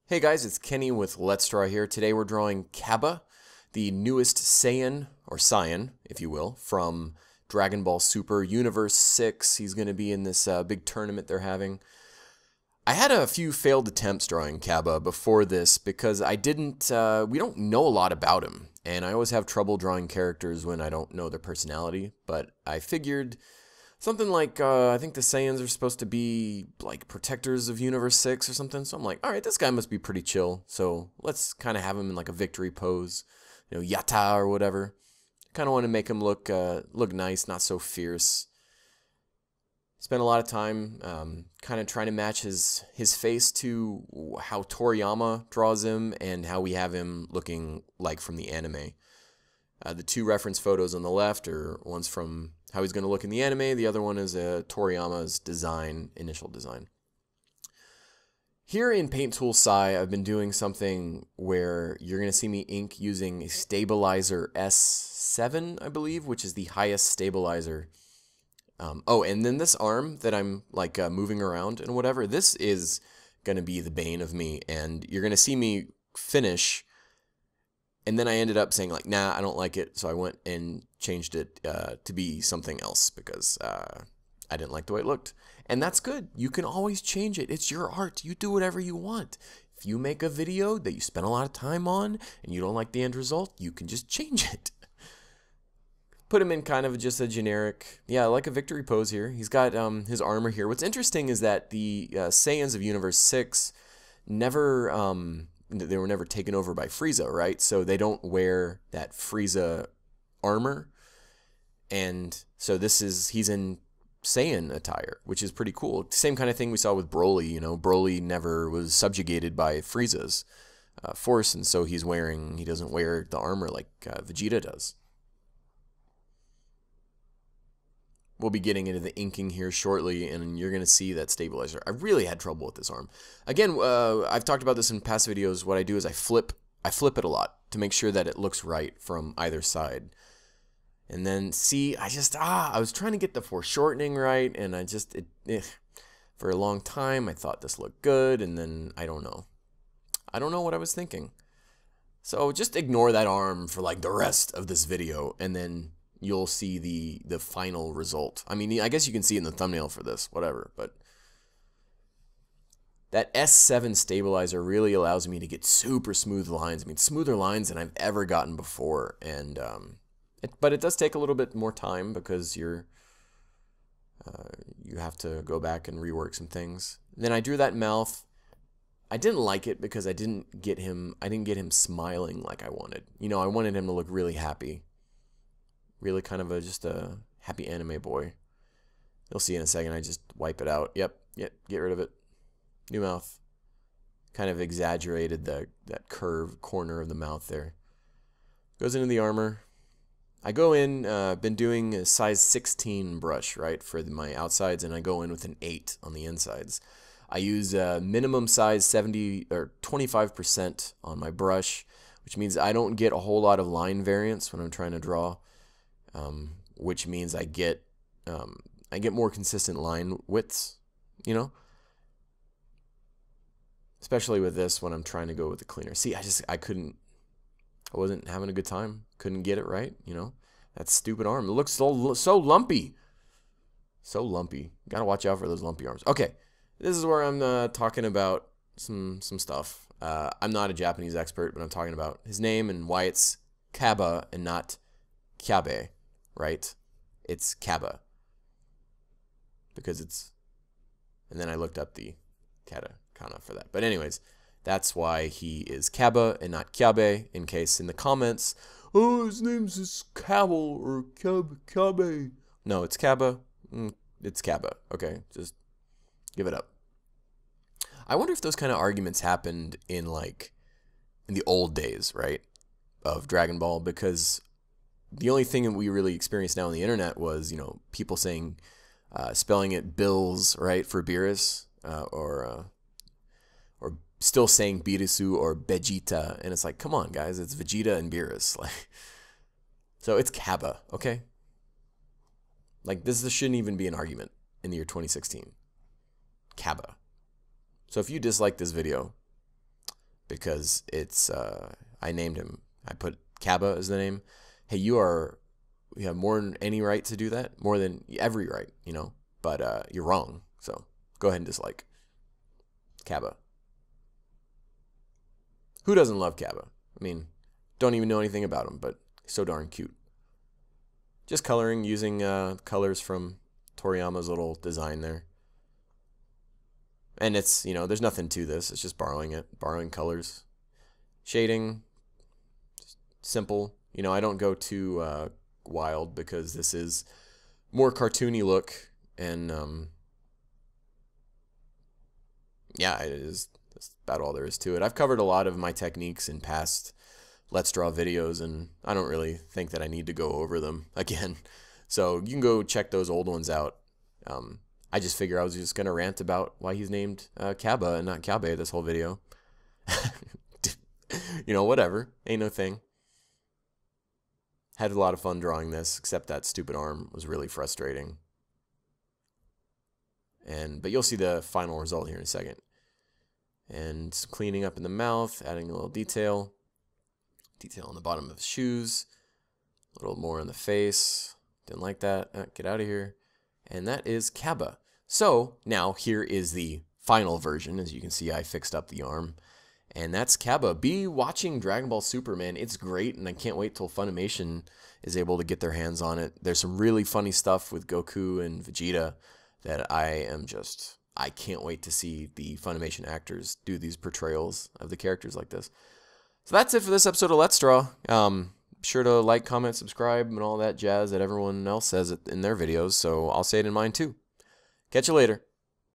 Hey guys, it's Kenny with Let's Draw here. Today we're drawing Cabba, the newest Saiyan, or Saiyan, if you will, from Dragon Ball Super Universe 6. He's going to be in this big tournament they're having. I had a few failed attempts drawing Cabba before this because we don't know a lot about him. And I always have trouble drawing characters when I don't know their personality. But I figured something like, I think the Saiyans are supposed to be like protectors of Universe 6 or something. So I'm like, all right, this guy must be pretty chill. So let's kind of have him in like a victory pose, yata or whatever. Kind of want to make him look nice, not so fierce. Spent a lot of time kind of trying to match his face to how Toriyama draws him and how we have him looking like from the anime. The two reference photos on the left are ones from how he's going to look in the anime. The other one is Toriyama's initial design. Here in Paint Tool Sai, I've been doing something where you're going to see me ink using a stabilizer S7, I believe, which is the highest stabilizer. And then this arm that I'm like moving around and whatever, this is going to be the bane of me. And you're going to see me finish. And then I ended up saying like, nah, I don't like it. So I went and changed it to be something else because I didn't like the way it looked. And that's good. You can always change it. It's your art. You do whatever you want. If you make a video that you spend a lot of time on and you don't like the end result, you can just change it. Put him in kind of just a generic, like a victory pose here. He's got his armor here. What's interesting is that the Saiyans of Universe 6 never... they were never taken over by Frieza, right? So they don't wear that Frieza armor. And so he's in Saiyan attire, which is pretty cool. Same kind of thing we saw with Broly, Broly never was subjugated by Frieza's force, and so he doesn't wear the armor like Vegeta does. We'll be getting into the inking here shortly, and you're going to see that stabilizer. I really had trouble with this arm. Again, I've talked about this in past videos. What I do is I flip it a lot to make sure that it looks right from either side. And then, see, I was trying to get the foreshortening right, and for a long time, I thought this looked good, and then I don't know. I don't know what I was thinking. So just ignore that arm for like the rest of this video, and then you'll see the final result. I mean, I guess you can see it in the thumbnail for this, whatever, but that S7 stabilizer really allows me to get super smooth lines. I mean, smoother lines than I've ever gotten before, and but it does take a little bit more time because you have to go back and rework some things. Then I drew that mouth. I didn't like it because I didn't get him smiling like I wanted. I wanted him to look really happy. Really kind of just a happy anime boy. You'll see in a second. I just wipe it out. Yep, get rid of it. New mouth. Kind of exaggerated that curved corner of the mouth there. Goes into the armor. I go in, been doing a size 16 brush, right, for my outsides, and I go in with an 8 on the insides. I use minimum size 70 or 25% on my brush, which means I don't get a whole lot of line variance when I'm trying to draw. Which means I get more consistent line widths, especially with this when I'm trying to go with the cleaner. See, I wasn't having a good time. Couldn't get it right, that stupid arm. It looks so lumpy. So lumpy. Gotta watch out for those lumpy arms. Okay, this is where I'm talking about some stuff. I'm not a Japanese expert, but I'm talking about his name and why it's Cabba and not Kyabe. Right? It's Cabba. Because and then I looked up the katakana for that. But anyways, that's why he is Cabba and not Kyabe, in case in the comments, oh, his name's is Cabble or Kyabe. No, it's Cabba. It's Cabba. Okay, just give it up. I wonder if those kind of arguments happened in the old days, right, of Dragon Ball, because the only thing that we really experience now on the internet was, people saying, spelling it Bills, right, for Beerus, or still saying Birisu or Vegeta, and it's like, come on, guys, it's Vegeta and Beerus, so it's Cabba, okay? This shouldn't even be an argument in the year 2016. Cabba. So if you dislike this video, because it's I named him. I put Cabba as the name. Hey, you have more than any right to do that, more than every right, you know. But you're wrong. So go ahead and dislike Cabba. Who doesn't love Cabba? I mean, don't even know anything about him, but he's so darn cute. Just coloring using colors from Toriyama's little design there. And it's, you know, there's nothing to this. It's just borrowing colors. Shading, just simple. You know, I don't go too wild because this is more cartoony look. And, yeah, that's about all there is to it. I've covered a lot of my techniques in past Let's Draw videos, and I don't really think that I need to go over them again. So you can go check those old ones out. I just figure I was just going to rant about why he's named Cabba and not Kyabe this whole video. You know, whatever. Ain't no thing. Had a lot of fun drawing this, except that stupid arm was really frustrating. But you'll see the final result here in a second. And some cleaning up in the mouth, adding a little detail. Detail on the bottom of his shoes. A little more on the face. Didn't like that. Get out of here. And that is Cabba. So now here is the final version. As you can see, I fixed up the arm. And that's Cabba. Be watching Dragon Ball Super, man. It's great, and I can't wait till Funimation is able to get their hands on it. There's some really funny stuff with Goku and Vegeta that I can't wait to see the Funimation actors do these portrayals of the characters like this. So that's it for this episode of Let's Draw. Be sure to like, comment, subscribe, and all that jazz that everyone else says in their videos, so I'll say it in mine too. Catch you later.